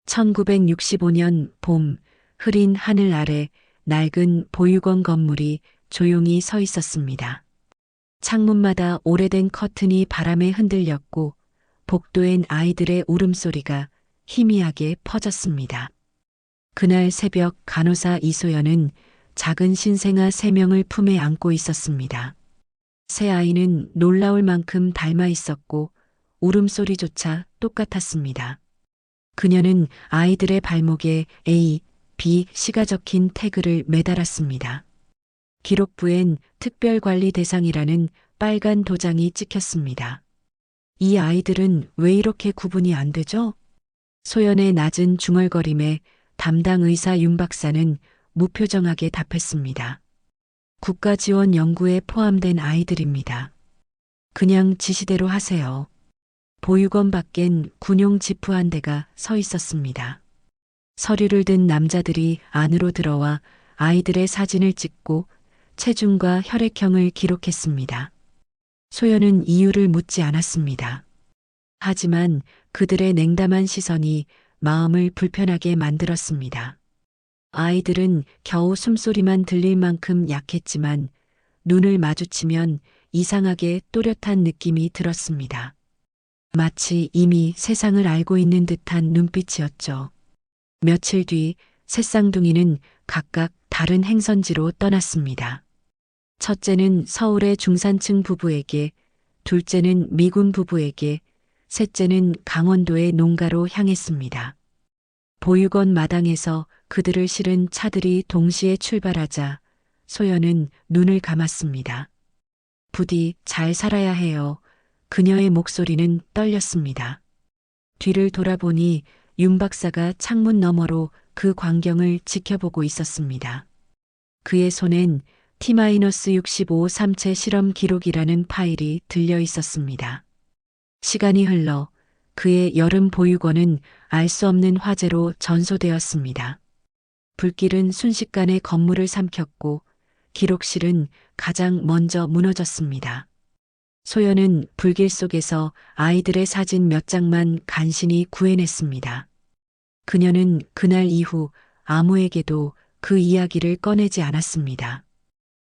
1965년 봄, 흐린 하늘 아래 낡은 보육원 건물이 조용히 서 있었습니다. 창문마다 오래된 커튼이 바람에 흔들렸고 복도엔 아이들의 울음소리가 희미하게 퍼졌습니다. 그날 새벽 간호사 이소연은 작은 신생아 3명을 품에 안고 있었습니다. 새 아이는 놀라울 만큼 닮아 있었고 울음소리조차 똑같았습니다. 그녀는 아이들의 발목에 A, B, C가 적힌 태그를 매달았습니다. 기록부엔 특별관리 대상이라는 빨간 도장이 찍혔습니다. 이 아이들은 왜 이렇게 구분이 안 되죠? 소연의 낮은 중얼거림에 담당 의사 윤 박사는 무표정하게 답했습니다. 국가지원 연구에 포함된 아이들입니다. 그냥 지시대로 하세요. 보육원 밖엔 군용 지프 한 대가 서 있었습니다. 서류를 든 남자들이 안으로 들어와 아이들의 사진을 찍고 체중과 혈액형을 기록했습니다. 소연은 이유를 묻지 않았습니다. 하지만 그들의 냉담한 시선이 마음을 불편하게 만들었습니다. 아이들은 겨우 숨소리만 들릴 만큼 약했지만 눈을 마주치면 이상하게 또렷한 느낌이 들었습니다. 마치 이미 세상을 알고 있는 듯한 눈빛이었죠. 며칠 뒤 셋쌍둥이는 각각 다른 행선지로 떠났습니다. 첫째는 서울의 중산층 부부에게, 둘째는 미군 부부에게, 셋째는 강원도의 농가로 향했습니다. 보육원 마당에서 그들을 실은 차들이 동시에 출발하자 소연은 눈을 감았습니다. 부디 잘 살아야 해요. 그녀의 목소리는 떨렸습니다. 뒤를 돌아보니 윤 박사가 창문 너머로 그 광경을 지켜보고 있었습니다. 그의 손엔 T-65 3체 실험 기록이라는 파일이 들려 있었습니다. 시간이 흘러 그의 여름 보육원은 알 수 없는 화재로 전소되었습니다. 불길은 순식간에 건물을 삼켰고 기록실은 가장 먼저 무너졌습니다. 소연은 불길 속에서 아이들의 사진 몇 장만 간신히 구해냈습니다. 그녀는 그날 이후 아무에게도 그 이야기를 꺼내지 않았습니다.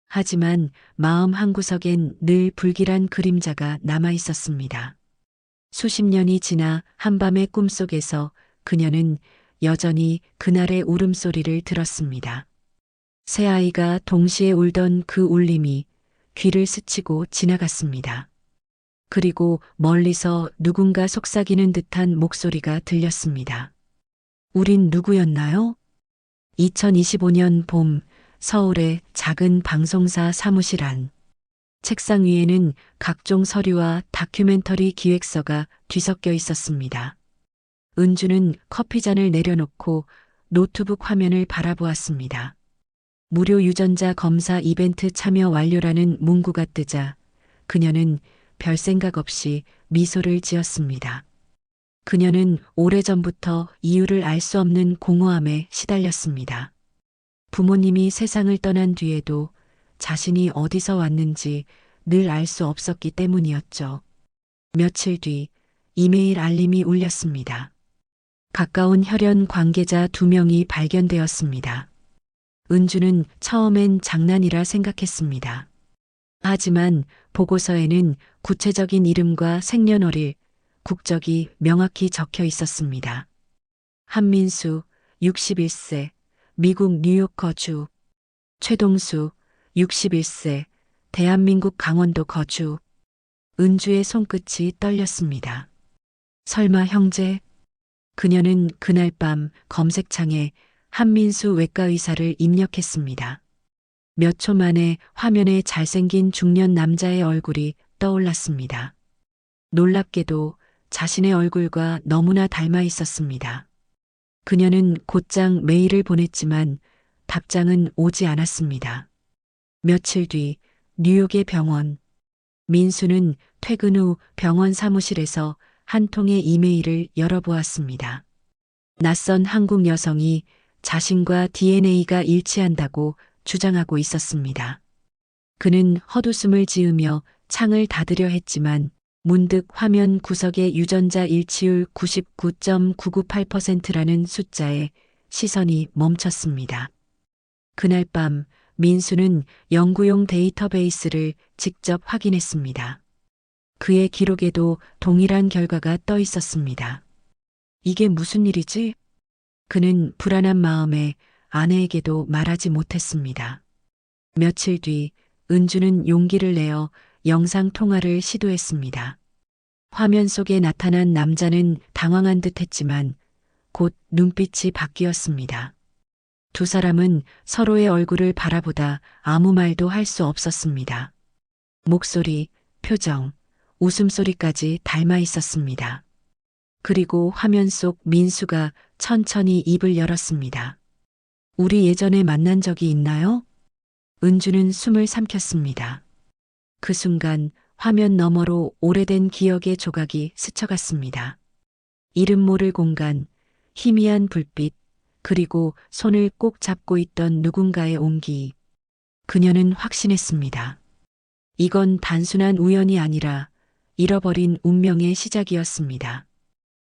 하지만 마음 한구석엔 늘 불길한 그림자가 남아 있었습니다. 수십 년이 지나 한밤의 꿈속에서 그녀는 여전히 그날의 울음소리를 들었습니다. 세 아이가 동시에 울던 그 울림이 귀를 스치고 지나갔습니다. 그리고 멀리서 누군가 속삭이는 듯한 목소리가 들렸습니다. 우린 누구였나요? 2025년 봄 서울의 작은 방송사 사무실 안. 책상 위에는 각종 서류와 다큐멘터리 기획서가 뒤섞여 있었습니다. 은주는 커피잔을 내려놓고 노트북 화면을 바라보았습니다. 무료 유전자 검사 이벤트 참여 완료라는 문구가 뜨자 그녀는 별 생각 없이 미소를 지었습니다. 그녀는 오래전부터 이유를 알 수 없는 공허함에 시달렸습니다. 부모님이 세상을 떠난 뒤에도 자신이 어디서 왔는지 늘 알 수 없었기 때문이었죠. 며칠 뒤 이메일 알림이 울렸습니다. 가까운 혈연 관계자 2명이 발견되었습니다. 은주는 처음엔 장난이라 생각했습니다. 하지만 보고서에는 구체적인 이름과 생년월일, 국적이 명확히 적혀 있었습니다. 한민수, 61세, 미국 뉴욕 거주. 최동수, 61세, 대한민국 강원도 거주. 은주의 손끝이 떨렸습니다. 설마 형제? 그녀는 그날 밤 검색창에 한민수 외과의사를 입력했습니다. 몇 초 만에 화면에 잘생긴 중년 남자의 얼굴이 떠올랐습니다. 놀랍게도 자신의 얼굴과 너무나 닮아 있었습니다. 그녀는 곧장 메일을 보냈지만 답장은 오지 않았습니다. 며칠 뒤 뉴욕의 병원. 민수는 퇴근 후 병원 사무실에서 한 통의 이메일을 열어보았습니다. 낯선 한국 여성이 자신과 DNA가 일치한다고 주장하고 있었습니다. 그는 헛웃음을 지으며 창을 닫으려 했지만 문득 화면 구석의 유전자 일치율 99.998%라는 숫자에 시선이 멈췄습니다. 그날 밤 민수는 연구용 데이터베이스를 직접 확인했습니다. 그의 기록에도 동일한 결과가 떠 있었습니다. 이게 무슨 일이지? 그는 불안한 마음에 아내에게도 말하지 못했습니다. 며칠 뒤 은주는 용기를 내어 영상 통화를 시도했습니다. 화면 속에 나타난 남자는 당황한 듯 했지만 곧 눈빛이 바뀌었습니다. 두 사람은 서로의 얼굴을 바라보다 아무 말도 할 수 없었습니다. 목소리, 표정, 웃음소리까지 닮아 있었습니다. 그리고 화면 속 민수가 천천히 입을 열었습니다. 우리 예전에 만난 적이 있나요? 은주는 숨을 삼켰습니다. 그 순간 화면 너머로 오래된 기억의 조각이 스쳐갔습니다. 이름 모를 공간, 희미한 불빛, 그리고 손을 꼭 잡고 있던 누군가의 온기. 그녀는 확신했습니다. 이건 단순한 우연이 아니라 잃어버린 운명의 시작이었습니다.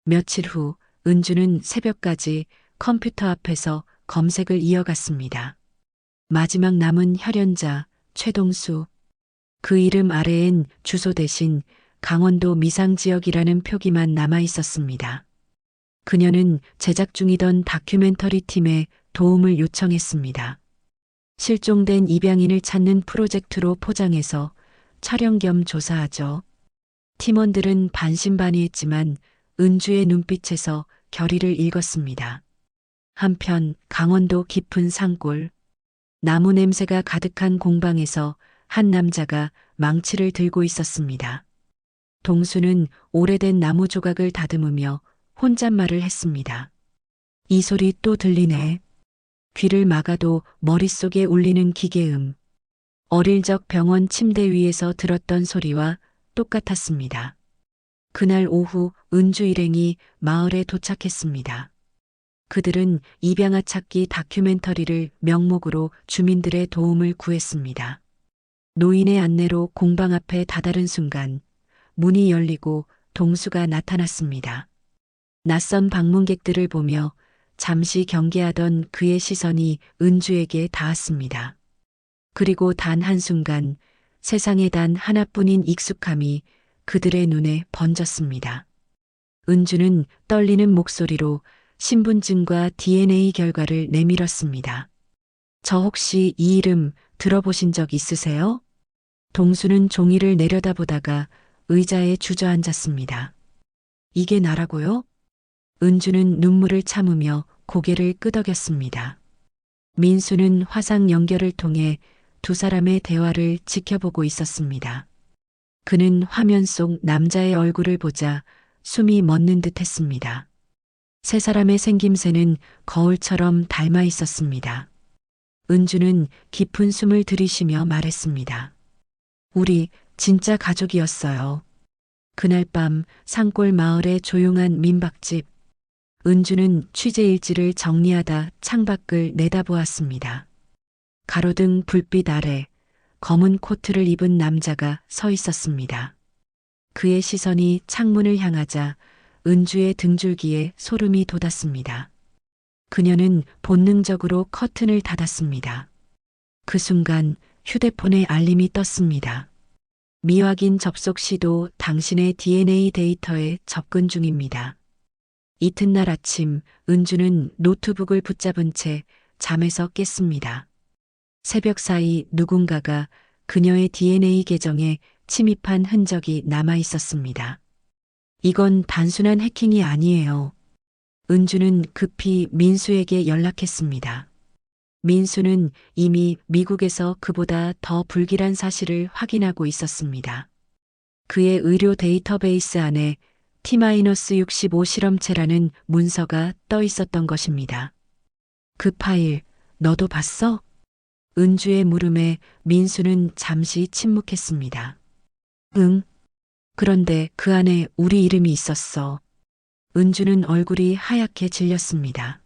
며칠 후 은주는 새벽까지 컴퓨터 앞에서 검색을 이어갔습니다. 마지막 남은 혈연자 최동수. 그 이름 아래엔 주소 대신 강원도 미상지역이라는 표기만 남아 있었습니다. 그녀는 제작 중이던 다큐멘터리 팀에 도움을 요청했습니다. 실종된 입양인을 찾는 프로젝트로 포장해서 촬영 겸 조사하죠. 팀원들은 반신반의했지만 은주의 눈빛에서 결의를 읽었습니다. 한편 강원도 깊은 산골, 나무 냄새가 가득한 공방에서 한 남자가 망치를 들고 있었습니다. 동수는 오래된 나무 조각을 다듬으며 혼잣말을 했습니다. 이 소리 또 들리네. 귀를 막아도 머릿속에 울리는 기계음. 어릴 적 병원 침대 위에서 들었던 소리와 똑같았습니다. 그날 오후 은주 일행이 마을에 도착했습니다. 그들은 입양아 찾기 다큐멘터리를 명목으로 주민들의 도움을 구했습니다. 노인의 안내로 공방 앞에 다다른 순간 문이 열리고 동수가 나타났습니다. 낯선 방문객들을 보며 잠시 경계하던 그의 시선이 은주에게 닿았습니다. 그리고 단 한순간 세상에 단 하나뿐인 익숙함이 그들의 눈에 번졌습니다. 은주는 떨리는 목소리로 신분증과 DNA 결과를 내밀었습니다. 저 혹시 이 이름 들어보신 적 있으세요? 동수는 종이를 내려다보다가 의자에 주저앉았습니다. 이게 나라고요? 은주는 눈물을 참으며 고개를 끄덕였습니다. 민수는 화상 연결을 통해 두 사람의 대화를 지켜보고 있었습니다. 그는 화면 속 남자의 얼굴을 보자 숨이 멎는 듯 했습니다. 세 사람의 생김새는 거울처럼 닮아 있었습니다. 은주는 깊은 숨을 들이쉬며 말했습니다. 우리 진짜 가족이었어요. 그날 밤 산골 마을의 조용한 민박집. 은주는 취재 일지를 정리하다 창밖을 내다보았습니다. 가로등 불빛 아래 검은 코트를 입은 남자가 서 있었습니다. 그의 시선이 창문을 향하자 은주의 등줄기에 소름이 돋았습니다. 그녀는 본능적으로 커튼을 닫았습니다. 그 순간 휴대폰에 알림이 떴습니다. 미확인 접속 시도 당신의 DNA 데이터에 접근 중입니다. 이튿날 아침 은주는 노트북을 붙잡은 채 잠에서 깼습니다. 새벽 사이 누군가가 그녀의 DNA 계정에 침입한 흔적이 남아 있었습니다. 이건 단순한 해킹이 아니에요. 은주는 급히 민수에게 연락했습니다. 민수는 이미 미국에서 그보다 더 불길한 사실을 확인하고 있었습니다. 그의 의료 데이터베이스 안에 T-65 실험체라는 문서가 떠 있었던 것입니다. 그 파일, 너도 봤어? 은주의 물음에 민수는 잠시 침묵했습니다. 응. 그런데 그 안에 우리 이름이 있었어. 은주는 얼굴이 하얗게 질렸습니다.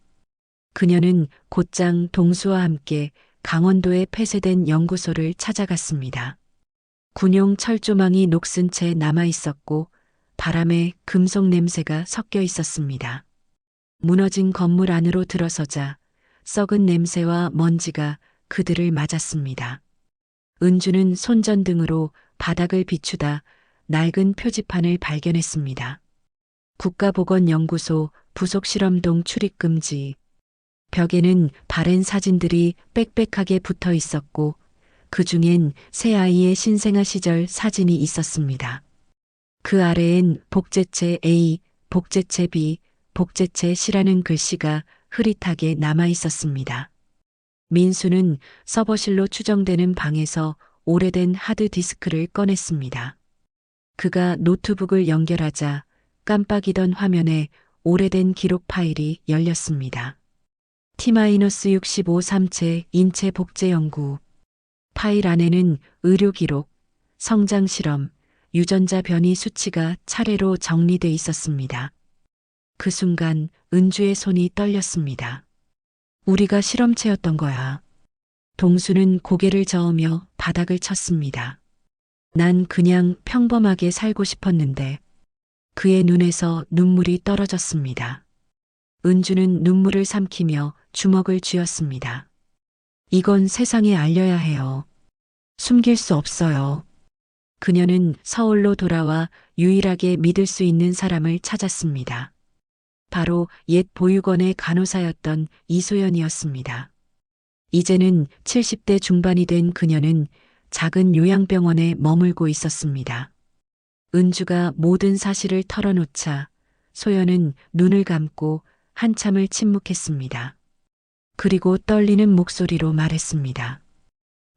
그녀는 곧장 동수와 함께 강원도에 폐쇄된 연구소를 찾아갔습니다. 군용 철조망이 녹슨 채 남아 있었고 바람에 금속 냄새가 섞여 있었습니다. 무너진 건물 안으로 들어서자 썩은 냄새와 먼지가 그들을 맞았습니다. 은주는 손전등으로 바닥을 비추다 낡은 표지판을 발견했습니다. 국가보건연구소 부속실험동 출입금지. 벽에는 바랜 사진들이 빽빽하게 붙어 있었고 그 중엔 새 아이의 신생아 시절 사진이 있었습니다. 그 아래엔 복제체 A, 복제체 B, 복제체 C라는 글씨가 흐릿하게 남아 있었습니다. 민수는 서버실로 추정되는 방에서 오래된 하드디스크를 꺼냈습니다. 그가 노트북을 연결하자 깜빡이던 화면에 오래된 기록 파일이 열렸습니다. T-65 3체 인체 복제 연구. 파일 안에는 의료 기록, 성장 실험, 유전자 변이 수치가 차례로 정리돼 있었습니다. 그 순간 은주의 손이 떨렸습니다. 우리가 실험체였던 거야. 동수는 고개를 저으며 바닥을 쳤습니다. 난 그냥 평범하게 살고 싶었는데. 그의 눈에서 눈물이 떨어졌습니다. 은주는 눈물을 삼키며 주먹을 쥐었습니다. 이건 세상에 알려야 해요. 숨길 수 없어요. 그녀는 서울로 돌아와 유일하게 믿을 수 있는 사람을 찾았습니다. 바로 옛 보육원의 간호사였던 이소연이었습니다. 이제는 70대 중반이 된 그녀는 작은 요양병원에 머물고 있었습니다. 은주가 모든 사실을 털어놓자 소연은 눈을 감고 한참을 침묵했습니다. 그리고 떨리는 목소리로 말했습니다.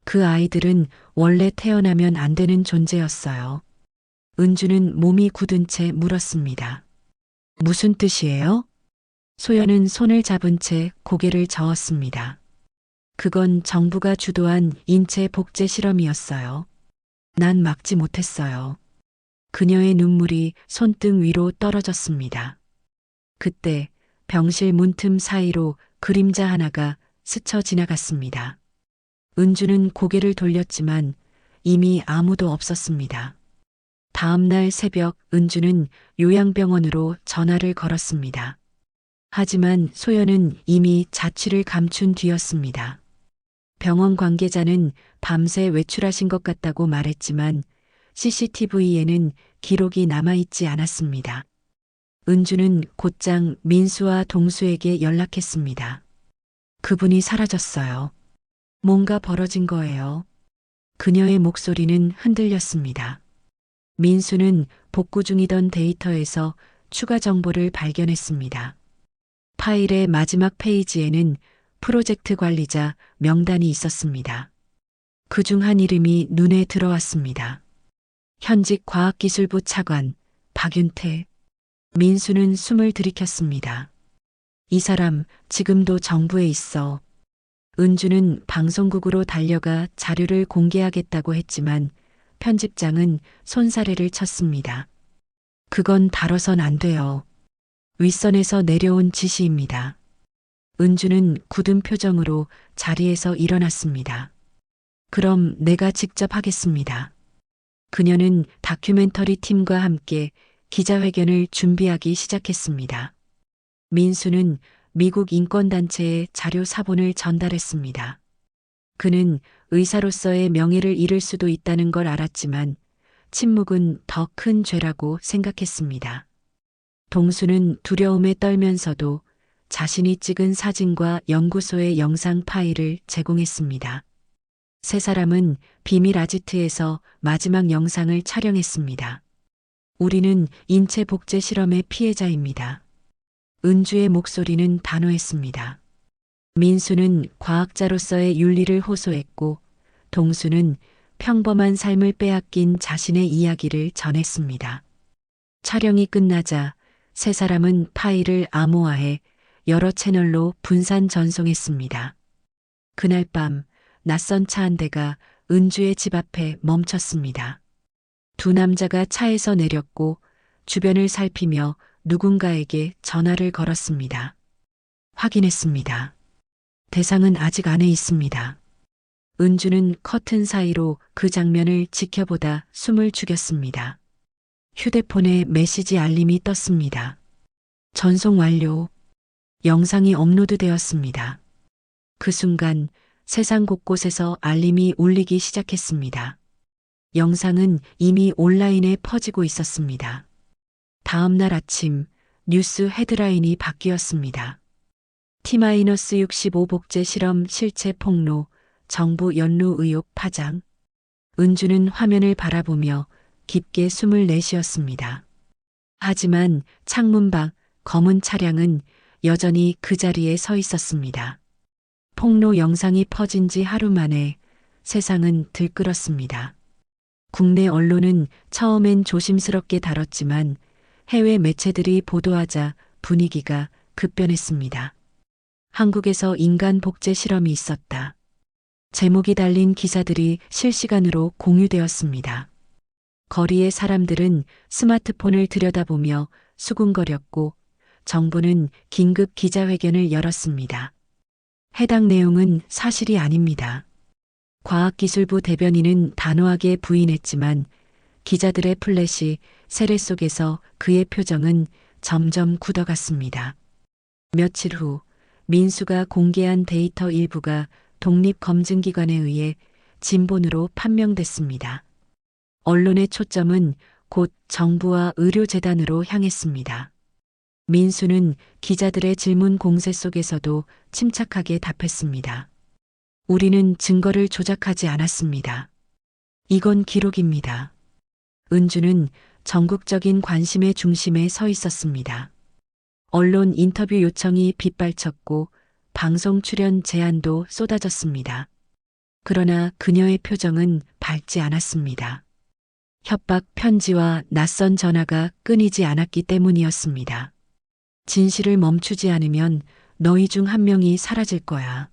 그 아이들은 원래 태어나면 안 되는 존재였어요. 은주는 몸이 굳은 채 물었습니다. 무슨 뜻이에요? 소연은 손을 잡은 채 고개를 저었습니다. 그건 정부가 주도한 인체 복제 실험이었어요. 난 막지 못했어요. 그녀의 눈물이 손등 위로 떨어졌습니다. 그때 병실 문틈 사이로 그림자 하나가 스쳐 지나갔습니다. 은주는 고개를 돌렸지만 이미 아무도 없었습니다. 다음 날 새벽 은주는 요양병원으로 전화를 걸었습니다. 하지만 소연은 이미 자취를 감춘 뒤였습니다. 병원 관계자는 밤새 외출하신 것 같다고 말했지만 CCTV에는 기록이 남아있지 않았습니다. 은주는 곧장 민수와 동수에게 연락했습니다. 그분이 사라졌어요. 뭔가 벌어진 거예요. 그녀의 목소리는 흔들렸습니다. 민수는 복구 중이던 데이터에서 추가 정보를 발견했습니다. 파일의 마지막 페이지에는 프로젝트 관리자 명단이 있었습니다. 그중 한 이름이 눈에 들어왔습니다. 현직 과학기술부 차관 박윤태. 민수는 숨을 들이켰습니다. 이 사람 지금도 정부에 있어. 은주는 방송국으로 달려가 자료를 공개하겠다고 했지만 편집장은 손사래를 쳤습니다. 그건 다뤄선 안 돼요. 윗선에서 내려온 지시입니다. 은주는 굳은 표정으로 자리에서 일어났습니다. 그럼 내가 직접 하겠습니다. 그녀는 다큐멘터리 팀과 함께 기자회견을 준비하기 시작했습니다. 민수는 미국 인권단체에 자료 사본을 전달했습니다. 그는 의사로서의 명예를 잃을 수도 있다는 걸 알았지만 침묵은 더 큰 죄라고 생각했습니다. 동수는 두려움에 떨면서도 자신이 찍은 사진과 연구소의 영상 파일을 제공했습니다. 세 사람은 비밀 아지트에서 마지막 영상을 촬영했습니다. 우리는 인체 복제 실험의 피해자입니다. 은주의 목소리는 단호했습니다. 민수는 과학자로서의 윤리를 호소했고 동수는 평범한 삶을 빼앗긴 자신의 이야기를 전했습니다. 촬영이 끝나자 세 사람은 파일을 암호화해 여러 채널로 분산 전송했습니다. 그날 밤 낯선 차 한 대가 은주의 집 앞에 멈췄습니다. 두 남자가 차에서 내렸고 주변을 살피며 누군가에게 전화를 걸었습니다. 확인했습니다. 대상은 아직 안에 있습니다. 은주는 커튼 사이로 그 장면을 지켜보다 숨을 죽였습니다. 휴대폰에 메시지 알림이 떴습니다. 전송 완료. 영상이 업로드되었습니다. 그 순간 세상 곳곳에서 알림이 울리기 시작했습니다. 영상은 이미 온라인에 퍼지고 있었습니다. 다음 날 아침 뉴스 헤드라인이 바뀌었습니다. T-65 복제 실험 실체 폭로, 정부 연루 의혹 파장. 은주는 화면을 바라보며 깊게 숨을 내쉬었습니다. 하지만 창문 밖 검은 차량은 여전히 그 자리에 서 있었습니다. 폭로 영상이 퍼진 지 하루 만에 세상은 들끓었습니다. 국내 언론은 처음엔 조심스럽게 다뤘지만 해외 매체들이 보도하자 분위기가 급변했습니다. 한국에서 인간 복제 실험이 있었다. 제목이 달린 기사들이 실시간으로 공유되었습니다. 거리의 사람들은 스마트폰을 들여다보며 수군거렸고 정부는 긴급 기자회견을 열었습니다. 해당 내용은 사실이 아닙니다. 과학기술부 대변인은 단호하게 부인했지만 기자들의 플래시 세례 속에서 그의 표정은 점점 굳어갔습니다. 며칠 후 민수가 공개한 데이터 일부가 독립검증기관에 의해 진본으로 판명됐습니다. 언론의 초점은 곧 정부와 의료재단으로 향했습니다. 민수는 기자들의 질문 공세 속에서도 침착하게 답했습니다. 우리는 증거를 조작하지 않았습니다. 이건 기록입니다. 은주는 전국적인 관심의 중심에 서 있었습니다. 언론 인터뷰 요청이 빗발쳤고 방송 출연 제안도 쏟아졌습니다. 그러나 그녀의 표정은 밝지 않았습니다. 협박 편지와 낯선 전화가 끊이지 않았기 때문이었습니다. 진실을 멈추지 않으면 너희 중 한 명이 사라질 거야.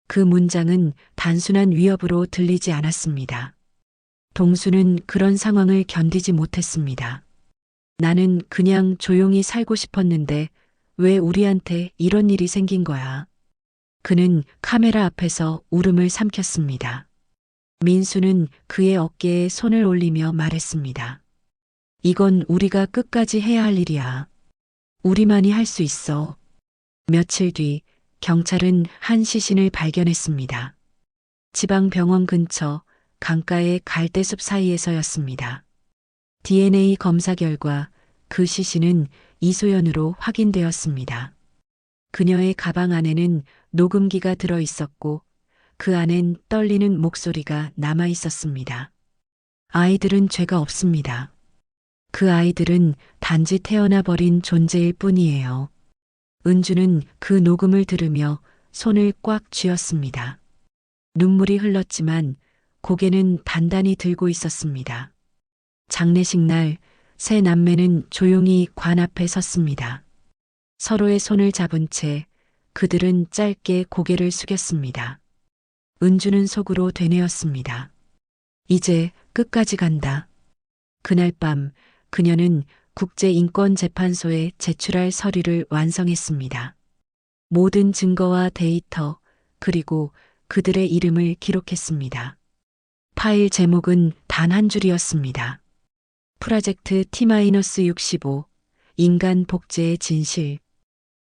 그 문장은 단순한 위협으로 들리지 않았습니다. 동수는 그런 상황을 견디지 못했습니다. 나는 그냥 조용히 살고 싶었는데 왜 우리한테 이런 일이 생긴 거야? 그는 카메라 앞에서 울음을 삼켰습니다. 민수는 그의 어깨에 손을 올리며 말했습니다. 이건 우리가 끝까지 해야 할 일이야. 우리만이 할 수 있어. 며칠 뒤 경찰은 한 시신을 발견했습니다. 지방병원 근처 강가의 갈대숲 사이에서였습니다. DNA 검사 결과 그 시신은 이소연으로 확인되었습니다. 그녀의 가방 안에는 녹음기가 들어 있었고 그 안엔 떨리는 목소리가 남아 있었습니다. 아이들은 죄가 없습니다. 그 아이들은 단지 태어나 버린 존재일 뿐이에요. 은주는 그 녹음을 들으며 손을 꽉 쥐었습니다. 눈물이 흘렀지만 고개는 단단히 들고 있었습니다. 장례식 날 세 남매는 조용히 관 앞에 섰습니다. 서로의 손을 잡은 채 그들은 짧게 고개를 숙였습니다. 은주는 속으로 되뇌었습니다. 이제 끝까지 간다. 그날 밤 그녀는 국제인권재판소에 제출할 서류를 완성했습니다. 모든 증거와 데이터 그리고 그들의 이름을 기록했습니다. 파일 제목은 단 한 줄이었습니다. 프로젝트 T-65 인간 복제의 진실.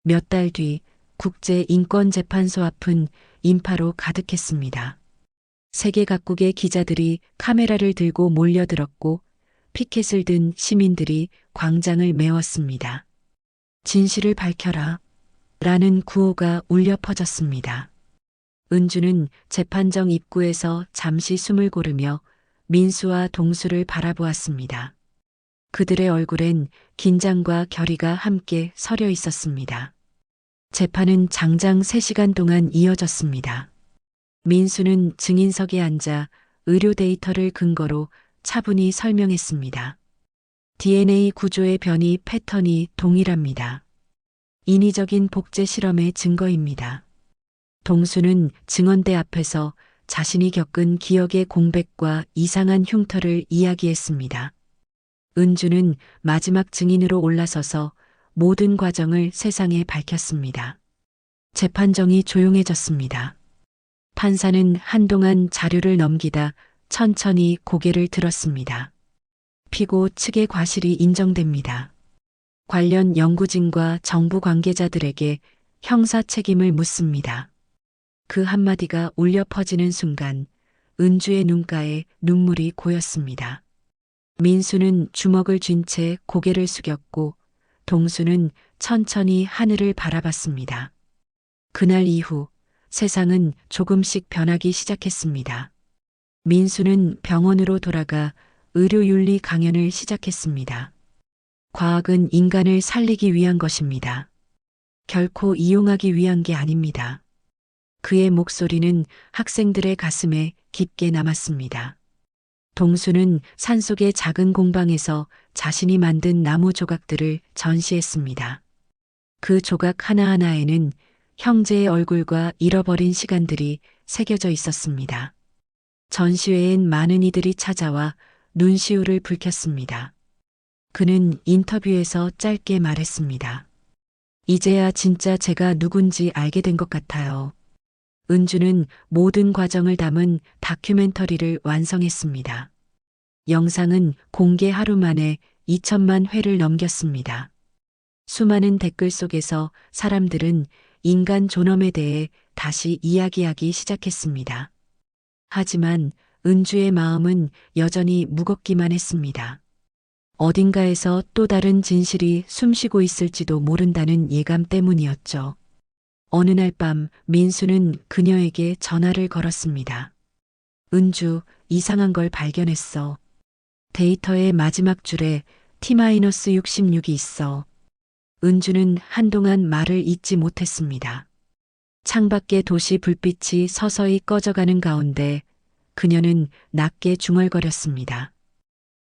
몇 달 뒤 국제인권재판소 앞은 인파로 가득했습니다. 세계 각국의 기자들이 카메라를 들고 몰려들었고 피켓을 든 시민들이 광장을 메웠습니다. 진실을 밝혀라. 라는 구호가 울려 퍼졌습니다. 은주는 재판정 입구에서 잠시 숨을 고르며 민수와 동수를 바라보았습니다. 그들의 얼굴엔 긴장과 결의가 함께 서려 있었습니다. 재판은 장장 3시간 동안 이어졌습니다. 민수는 증인석에 앉아 의료 데이터를 근거로 차분히 설명했습니다. DNA 구조의 변이 패턴이 동일합니다. 인위적인 복제 실험의 증거입니다. 동수는 증언대 앞에서 자신이 겪은 기억의 공백과 이상한 흉터를 이야기했습니다. 은주는 마지막 증인으로 올라서서 모든 과정을 세상에 밝혔습니다. 재판정이 조용해졌습니다. 판사는 한동안 자료를 넘기다 천천히 고개를 들었습니다. 피고 측의 과실이 인정됩니다. 관련 연구진과 정부 관계자들에게 형사 책임을 묻습니다. 그 한마디가 울려 퍼지는 순간 은주의 눈가에 눈물이 고였습니다. 민수는 주먹을 쥔 채 고개를 숙였고 동수는 천천히 하늘을 바라봤습니다. 그날 이후 세상은 조금씩 변하기 시작했습니다. 민수는 병원으로 돌아가 의료윤리 강연을 시작했습니다. 과학은 인간을 살리기 위한 것입니다. 결코 이용하기 위한 게 아닙니다. 그의 목소리는 학생들의 가슴에 깊게 남았습니다. 동수는 산속의 작은 공방에서 자신이 만든 나무 조각들을 전시했습니다. 그 조각 하나하나에는 형제의 얼굴과 잃어버린 시간들이 새겨져 있었습니다. 전시회엔 많은 이들이 찾아와 눈시울을 붉혔습니다. 그는 인터뷰에서 짧게 말했습니다. 이제야 진짜 제가 누군지 알게 된 것 같아요. 은주는 모든 과정을 담은 다큐멘터리를 완성했습니다. 영상은 공개 하루 만에 2천만 회를 넘겼습니다. 수많은 댓글 속에서 사람들은 인간 존엄에 대해 다시 이야기하기 시작했습니다. 하지만 은주의 마음은 여전히 무겁기만 했습니다. 어딘가에서 또 다른 진실이 숨쉬고 있을지도 모른다는 예감 때문이었죠. 어느 날 밤 민수는 그녀에게 전화를 걸었습니다. 은주, 이상한 걸 발견했어. 데이터의 마지막 줄에 T-66이 있어. 은주는 한동안 말을 잇지 못했습니다. 창밖의 도시 불빛이 서서히 꺼져가는 가운데 그녀는 낮게 중얼거렸습니다.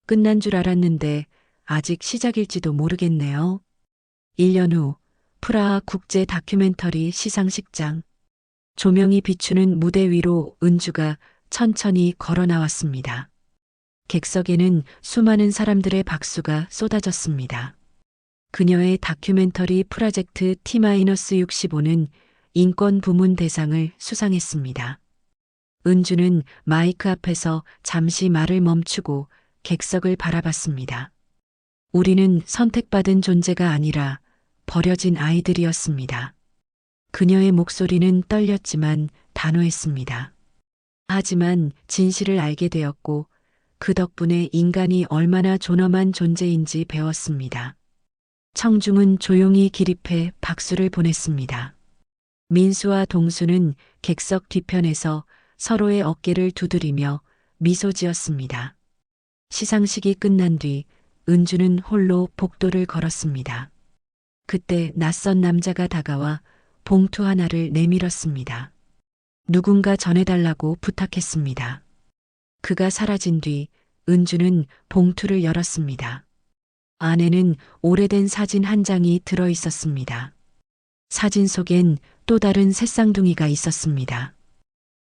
끝난 줄 알았는데 아직 시작일지도 모르겠네요. 1년 후 프라하 국제 다큐멘터리 시상식장. 조명이 비추는 무대 위로 은주가 천천히 걸어 나왔습니다. 객석에는 수많은 사람들의 박수가 쏟아졌습니다. 그녀의 다큐멘터리 프로젝트 T-65는 인권 부문 대상을 수상했습니다. 은주는 마이크 앞에서 잠시 말을 멈추고 객석을 바라봤습니다. 우리는 선택받은 존재가 아니라 버려진 아이들이었습니다. 그녀의 목소리는 떨렸지만 단호했습니다. 하지만 진실을 알게 되었고 그 덕분에 인간이 얼마나 존엄한 존재인지 배웠습니다. 청중은 조용히 기립해 박수를 보냈습니다. 민수와 동수는 객석 뒤편에서 서로의 어깨를 두드리며 미소 지었습니다. 시상식이 끝난 뒤 은주는 홀로 복도를 걸었습니다. 그때 낯선 남자가 다가와 봉투 하나를 내밀었습니다. 누군가 전해달라고 부탁했습니다. 그가 사라진 뒤 은주는 봉투를 열었습니다. 안에는 오래된 사진 한 장이 들어 있었습니다. 사진 속엔 또 다른 새쌍둥이가 있었습니다.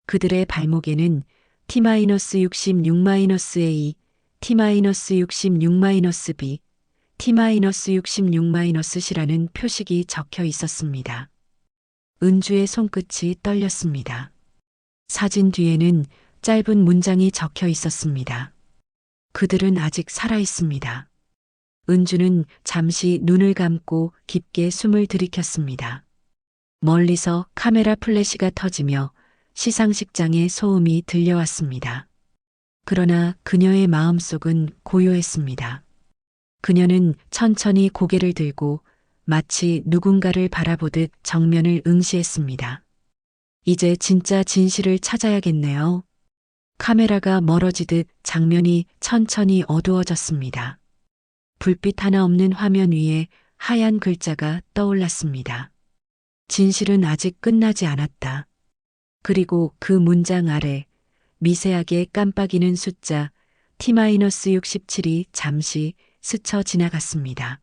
그들의 발목에는 T-66-A, T-66-B, T-66-C라는 표식이 적혀 있었습니다. 은주의 손끝이 떨렸습니다. 사진 뒤에는 짧은 문장이 적혀 있었습니다. 그들은 아직 살아 있습니다. 은주는 잠시 눈을 감고 깊게 숨을 들이켰습니다. 멀리서 카메라 플래시가 터지며 시상식장의 소음이 들려왔습니다. 그러나 그녀의 마음속은 고요했습니다. 그녀는 천천히 고개를 들고 마치 누군가를 바라보듯 정면을 응시했습니다. 이제 진짜 진실을 찾아야겠네요. 카메라가 멀어지듯 장면이 천천히 어두워졌습니다. 불빛 하나 없는 화면 위에 하얀 글자가 떠올랐습니다. 진실은 아직 끝나지 않았다. 그리고 그 문장 아래 미세하게 깜빡이는 숫자 T-67이 잠시 스쳐 지나갔습니다.